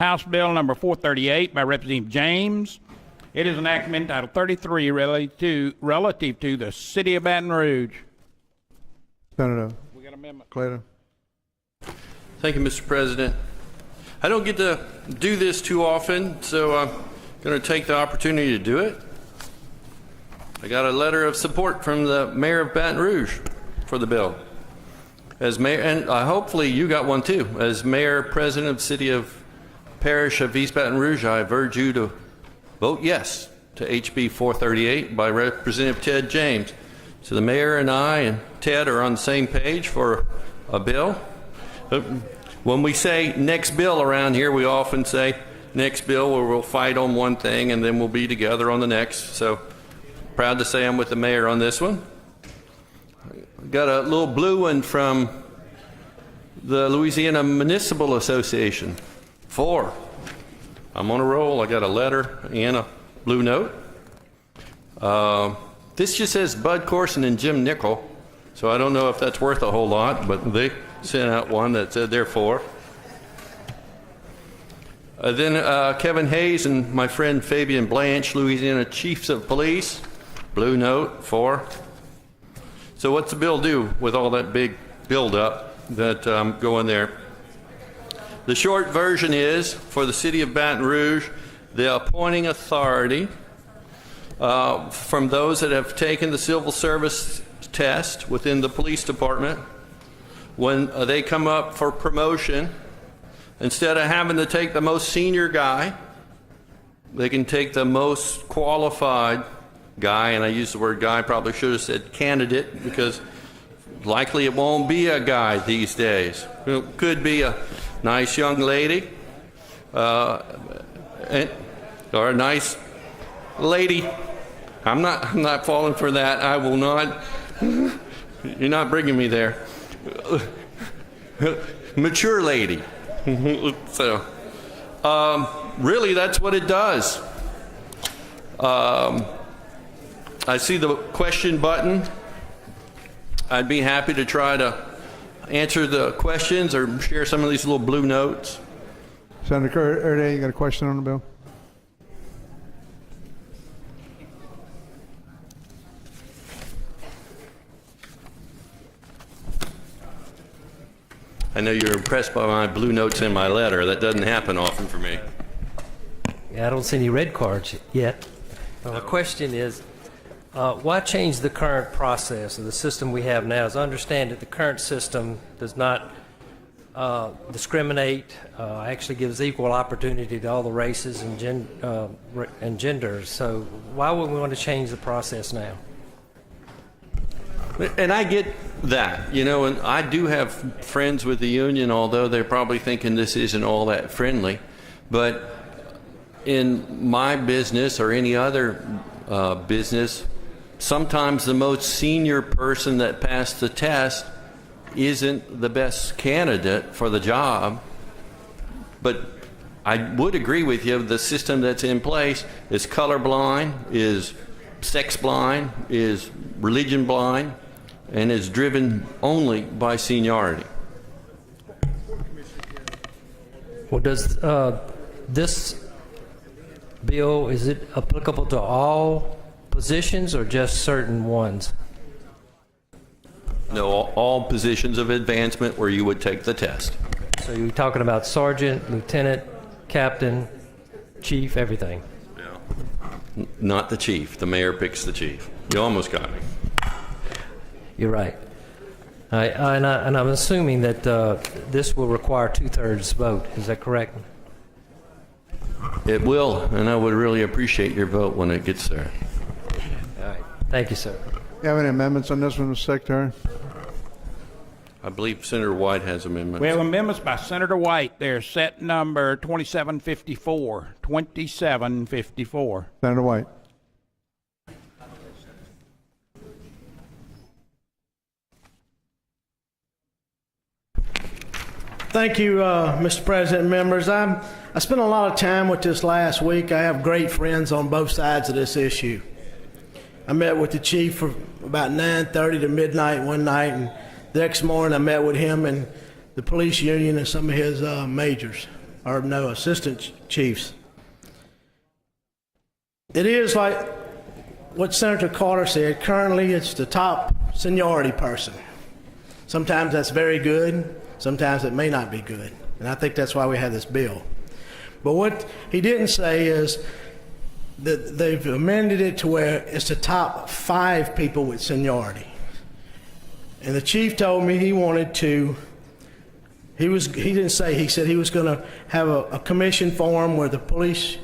House Bill number 438 by Representative James. It is enactment Title 33 relative to the City of Baton Rouge. Senator We got amendment. Clayton. Thank you, Mr. President. I don't get to do this too often, so I'm going to take the opportunity to do it. I got a letter of support from the mayor of Baton Rouge for the bill. As mayor, and hopefully you got one too. As mayor, president of the city of parish of East Baton Rouge, I urge you to vote yes to HB 438 by Representative Ted James. So the mayor and I and Ted are on the same page for a bill. When we say next bill around here, we often say next bill, where we'll fight on one thing and then we'll be together on the next. So proud to say I'm with the mayor on this one. Got a little blue one from the Louisiana Municipal Association. 4. I'm on a roll. I got a letter and a blue note. This just says Bud Corson and Jim Nickel, so I don't know if that's worth a whole lot, but they sent out one that said they're 4. Then Kevin Hayes and my friend Fabian Blanche, Louisiana Chiefs of Police, blue note, 4. So what's the bill do with all that big buildup that going there? The short version is, for the city of Baton Rouge, the appointing authority from those that have taken the civil service test within the police department, when they come up for promotion, instead of having to take the most senior guy, they can take the most qualified guy, and I use the word guy, probably should have said candidate, because likely it won't be a guy these days. It could be a nice young lady, or a nice lady. I'm not falling for that. I will not. You're not bringing me there. Mature lady. So, really, that's what it does. I see the question button. I'd be happy to try to answer the questions or share some of these little blue notes. Senator Erday, you got a question on the bill? I know you're impressed by my blue notes in my letter. That doesn't happen often for me. Yeah, I don't see any red cards yet. My question is, why change the current process of the system we have now? As I understand it, the current system does not discriminate, actually gives equal opportunity to all the races and genders. So why would we want to change the process now? And I get that, you know, and I do have friends with the union, although they're probably thinking this isn't all that friendly. But in my business or any other business, sometimes the most senior person that passed the test isn't the best candidate for the job. But I would agree with you, the system that's in place is colorblind, is sex blind, is religion blind, and is driven only by seniority. Well, does this bill, is it applicable to all positions or just certain ones? No, all positions of advancement where you would take the test. So you're talking about sergeant, lieutenant, captain, chief, everything? Yeah. Not the chief. The mayor picks the chief. You almost got me. You're right. And I'm assuming that this will require 2/3 vote. Is that correct? It will, and I would really appreciate your vote when it gets there. All right. Thank you, sir. You have any amendments on this one, Mr. Secretary? I believe Senator White has amendments. We have amendments by Senator White. They're set number 2754. 2754. Senator White. Thank you, Mr. President and members. I spent a lot of time with this last week. I have great friends on both sides of this issue. I met with the chief for about 9:30 to midnight one night, and the next morning I met with him and the police union and some of his majors. or no, assistant chiefs. It is like what Senator Carter said. Currently, it's the top seniority person. Sometimes that's very good. Sometimes it may not be good. And I think that's why we have this bill. But what he didn't say is that they've amended it to where it's the top 5 people with seniority. And the chief told me he wanted to, he didn't say, he said he was going to have a commission form where the police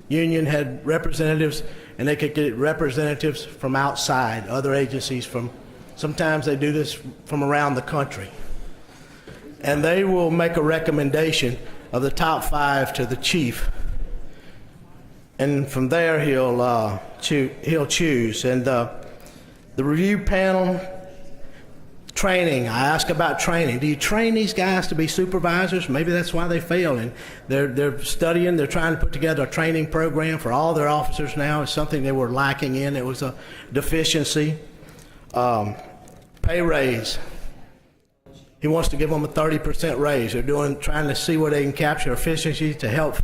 union had representatives, and they could get representatives from outside, other agencies from, sometimes they do this from around the country. And they will make a recommendation of the top 5 to the chief. And from there he'll choose. And the review panel, training, I asked about training. Do you train these guys to be supervisors? Maybe that's why they fail. And they're studying, they're trying to put together a training program for all their officers now. It's something they were lacking in. It was a deficiency. Pay raise. He wants to give them a 30% raise. They're trying to see where they can capture efficiency to help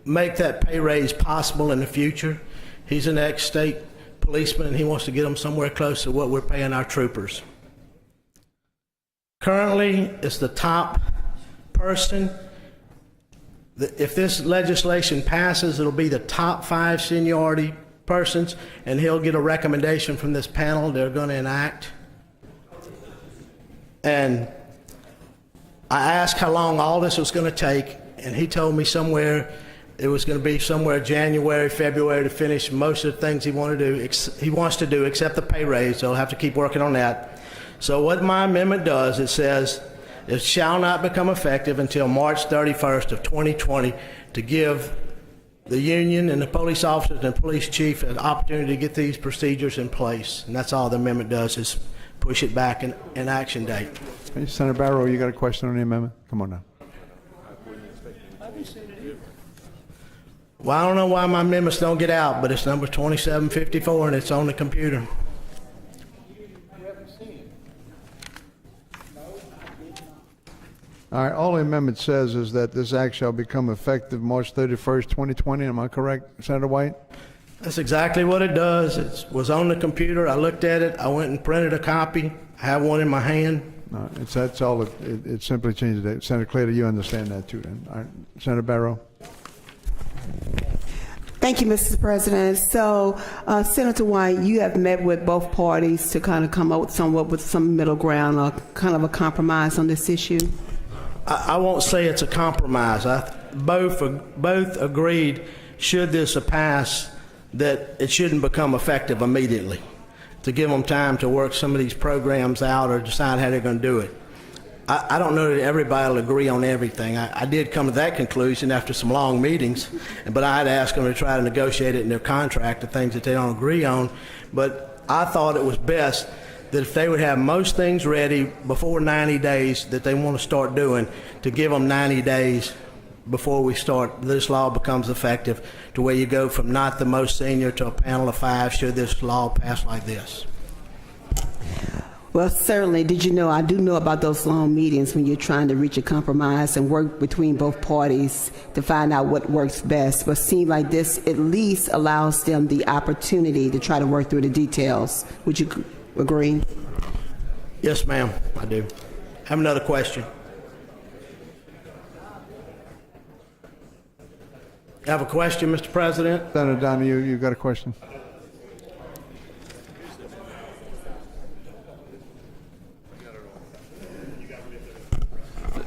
make that pay raise possible in the future. He's an ex-state policeman, and he wants to get them somewhere close to what we're paying our troopers. Currently, it's the top person. If this legislation passes, it'll be the top 5 seniority persons, and he'll get a recommendation from this panel they're going to enact. And I asked how long all this was going to take, and he told me it was going to be somewhere January, February to finish most of the things he wants to do, except the pay raise. So he'll have to keep working on that. So what my amendment does, it says, it shall not become effective until March 31st of 2020 to give the union and the police officers and police chief an opportunity to get these procedures in place. And that's all the amendment does, is push it back in action date. Hey, Senator Barrow, you got a question on the amendment? Come on now. Well, I don't know why my amendments don't get out, but it's number 2754 and it's on the computer. All right, all the amendment says is that this act shall become effective March 31st, 2020. Am I correct, Senator White? That's exactly what it does. It was on the computer. I looked at it. I went and printed a copy. I have one in my hand. No, that's all. It simply changes it. Senator Clayton, you understand that too, then? All right, Senator Barrow. Thank you, Mr. President. So, Senator White, you have met with both parties to kind of come up with some middle ground or kind of a compromise on this issue? I won't say it's a compromise. Both agreed, should this pass, that it shouldn't become effective immediately, to give them time to work some of these programs out or decide how they're going to do it. I don't know that everybody will agree on everything. I did come to that conclusion after some long meetings, but I had asked them to try to negotiate it in their contract, the things that they don't agree on. But I thought it was best that if they would have most things ready before 90 days that they want to start doing, to give them 90 days before this law becomes effective, to where you go from not the most senior to a panel of 5 should this law pass like this. Well, certainly. Did you know, I do know about those long meetings when you're trying to reach a compromise and work between both parties to find out what works best. But it seems like this at least allows them the opportunity to try to work through the details. Would you agree? Yes, ma'am, I do. Have another question. You have a question, Mr. President? Senator Donahue, you got a question?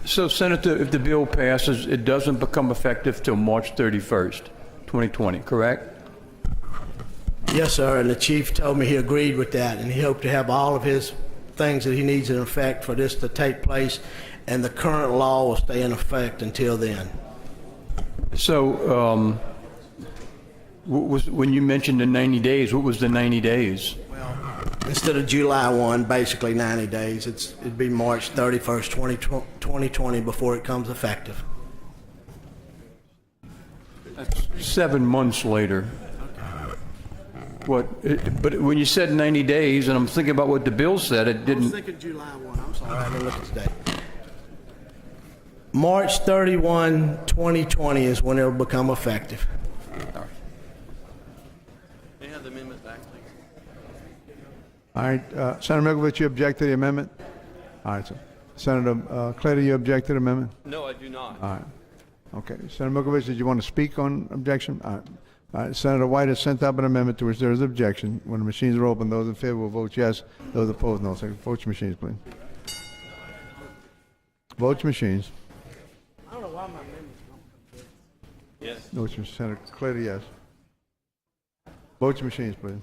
So, Senator, if the bill passes, it doesn't become effective till March 31st, 2020, correct? Yes, sir, and the chief told me he agreed with that, and he hoped to have all of his things that he needs in effect for this to take place, and the current law will stay in effect until then. So, when you mentioned the 90 days, what was the 90 days? Well, instead of July 1, basically 90 days, it'd be March 31st, 2020 before it comes effective. That's 7 months later. But when you said 90 days, and I'm thinking about what the bill said, it I didn't. was thinking July 1. I'm sorry, I didn't look at the date. March 31, 2020 is when it'll become effective. May I have the amendment back, please? All right, Senator Milkovich, you object to the amendment? All right, sir. Senator Clayton, you object to the amendment? No, I do not. All right. Okay. Senator Milkovich, did you want to speak on objection? All right. All right. Senator White has sent up an amendment to which there is objection. When the machines are open, those in favor will vote yes. Those opposed, no. Second. Vote your machines, please. Vote your machines. I don't know why my amendment's not. Yes. Vote your Senator Clayton, yes. Vote your machines, please.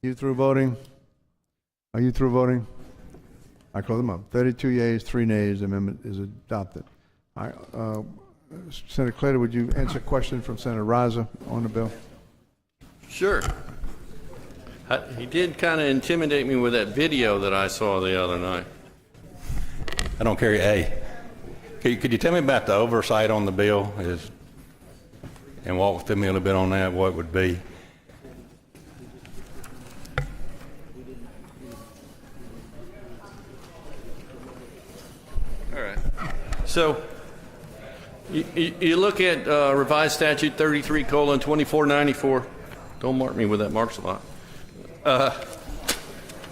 You through voting? Are you through voting? I close them up. 32 yeas, 3 nays. The amendment is adopted. All right. Senator Clayton, would you answer a question from Senator Raza on the bill? Sure. He did kind of intimidate me with that video that I saw the other night. I don't carry A. Could you tell me about the oversight on the bill and walk through me a little bit on that, what it would be? All right. So you look at revised statute 33:2494. Don't mark me with that marks a lot.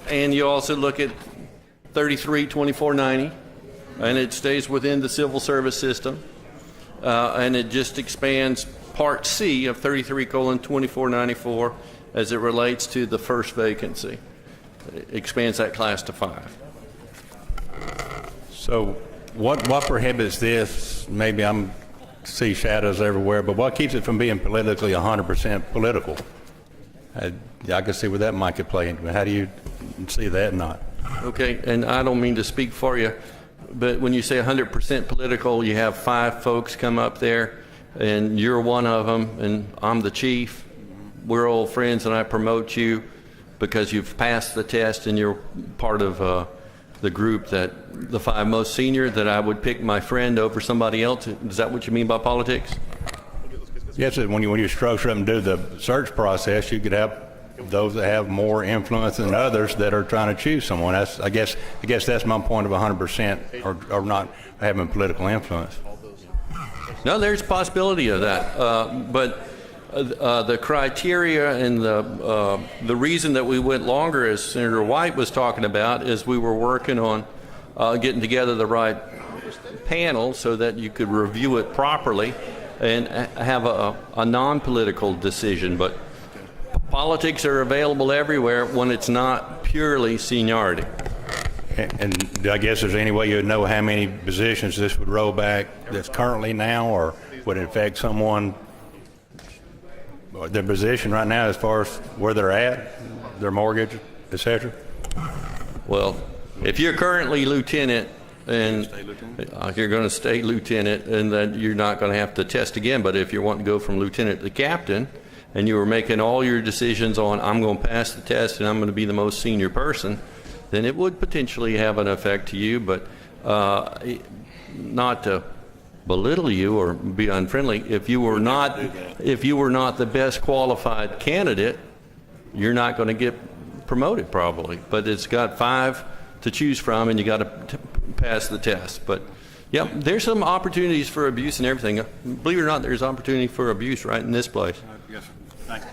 And you also look at 33:2490, and it stays within the civil service system, and it just expands Part C of 33:2494 as it relates to the first vacancy. It expands that class to 5. So what prohibits this? Maybe I'm see shadows everywhere, but what keeps it from being politically 100% political? I can see where that might could play into it. How do you see that not? Okay, and I don't mean to speak for you, but when you say 100% political, you have 5 folks come up there, and you're one of them, and I'm the chief. We're old friends, and I promote you because you've passed the test, and you're part of the group that the 5 most senior, that I would pick my friend over somebody else. Is that what you mean by politics? Yes, when you structure up and do the search process, you could have those that have more influence than others that are trying to choose someone. I guess that's my point of 100% or not having political influence. No, there's a possibility of that, but the criteria and the reason that we went longer, as Senator White was talking about, is we were working on getting together the right panel so that you could review it properly and have a non-political decision. But politics are available everywhere when it's not purely seniority. And I guess there's any way you would know how many positions this would roll back that's currently now, or would it affect someone, their position right now as far as where they're at, their mortgage, etc.? Well, if you're currently lieutenant and you're going to stay lieutenant, and then you're not going to have to test again. But if you want to go from lieutenant to captain, and you were making all your decisions on, I'm going to pass the test and I'm going to be the most senior person, then it would potentially have an effect to you. But not to belittle you or be unfriendly, if you were not the best qualified candidate, you're not going to get promoted probably. But it's got 5 to choose from, and you got to pass the test. But yeah, there's some opportunities for abuse and everything. Believe it or not, there's opportunity for abuse right in this place. Yes, sir. Thank you.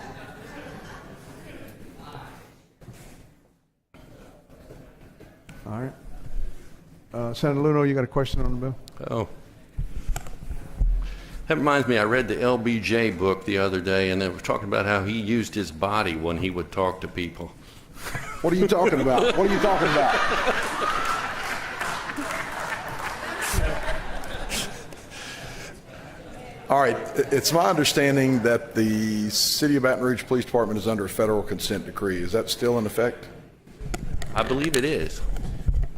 All right. Senator Luno, you got a question on the bill? Oh. That reminds me, I read the LBJ book the other day, and they were talking about how he used his body when he would talk to people. What are you talking about? What are you talking about? All right, it's my understanding that the City of Baton Rouge Police Department is under a federal consent decree. Is that still in effect? I believe it is.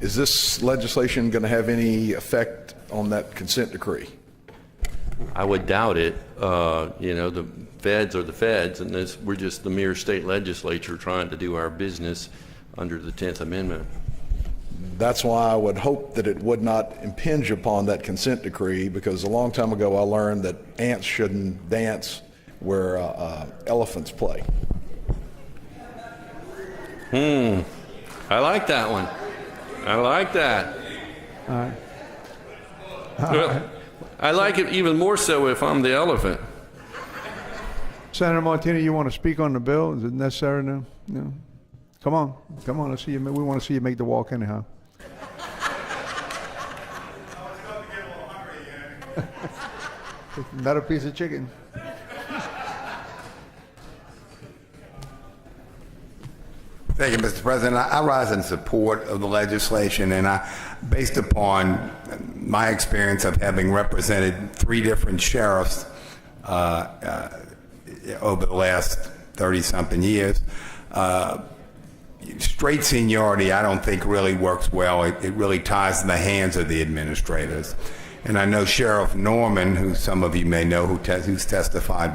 Is this legislation going to have any effect on that consent decree? I would doubt it. The feds are the feds, and we're just the mere state legislature trying to do our business under the 10th Amendment. That's why I would hope that it would not impinge upon that consent decree, because a long time ago I learned that ants shouldn't dance where elephants play. I like that one. I like that. All right. Well, I like it even more so if I'm the elephant. Senator Martinez, you want to speak on the bill? Is it necessary now? No. Come on. Let's see you. We want to see you make the walk anyhow. Another piece of chicken. Thank you, Mr. President. I rise in support of the legislation, and based upon my experience of having represented 3 different sheriffs over the last 30-something years, straight seniority I don't think really works well. It really ties in the hands of the administrators. And I know Sheriff Norman, who some of you may know, who's testified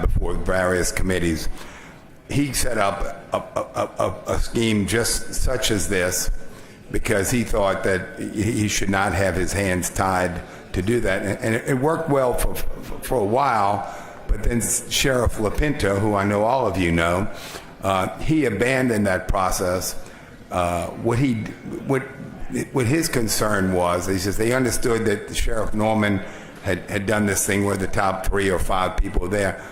before various committees. He set up a scheme just such as this because he thought that he should not have his hands tied to do that. And it worked well for a while, but then Sheriff LaPinta, who I know all of you know, he abandoned that process. What his concern was, he says they understood that Sheriff Norman had done this thing where the top 3 or 5 people were there.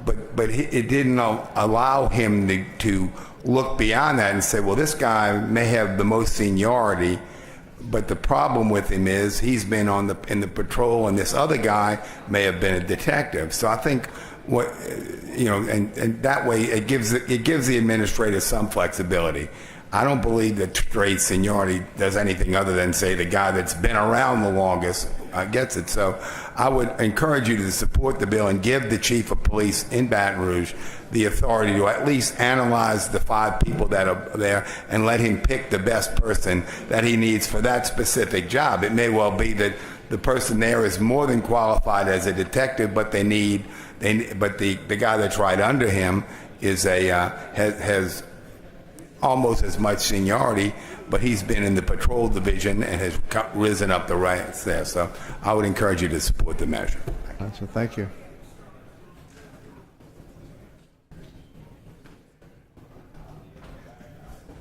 But it didn't allow him to look beyond that and say, well, this guy may have the most seniority, but the problem with him is he's been in the patrol, and this other guy may have been a detective. So I think and that way it gives the administrator some flexibility. I don't believe that straight seniority does anything other than say the guy that's been around the longest gets it. So I would encourage you to support the bill and give the chief of police in Baton Rouge the authority to at least analyze the 5 people that are there and let him pick the best person that he needs for that specific job. It may well be that the person there is more than qualified as a detective, but but the guy that's right under him is has almost as much seniority, but he's been in the patrol division and has risen up the ranks there. So I would encourage you to support the measure. So thank you.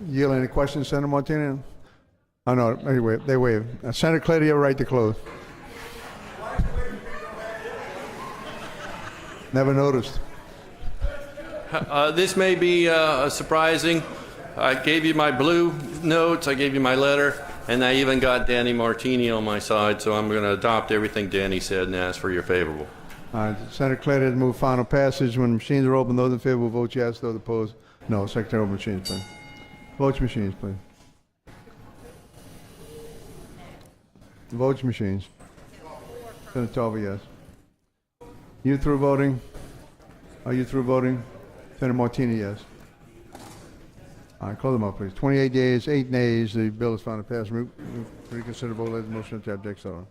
Yield any questions, Senator Martinez? Oh, no, anyway, they waive. Senator Clay, you have a right to close. Never noticed. This may be surprising. I gave you my blue notes, I gave you my letter, and I even got Danny Martini on my side, so I'm going to adopt everything Danny said and ask for your favorable. All right, Senator Clay has moved final passage. When the machines are open, those in favor will vote yes, those opposed, no. Secretary, open machines, please. Vote machines, please. Vote machines. Senator Tarver, yes. You through voting? Are you through voting? Senator Martini, yes. All right, close them up, please. 28 yeas, 8 nays. The bill is finally passed. Reconsider vote. Let the motion to object. So.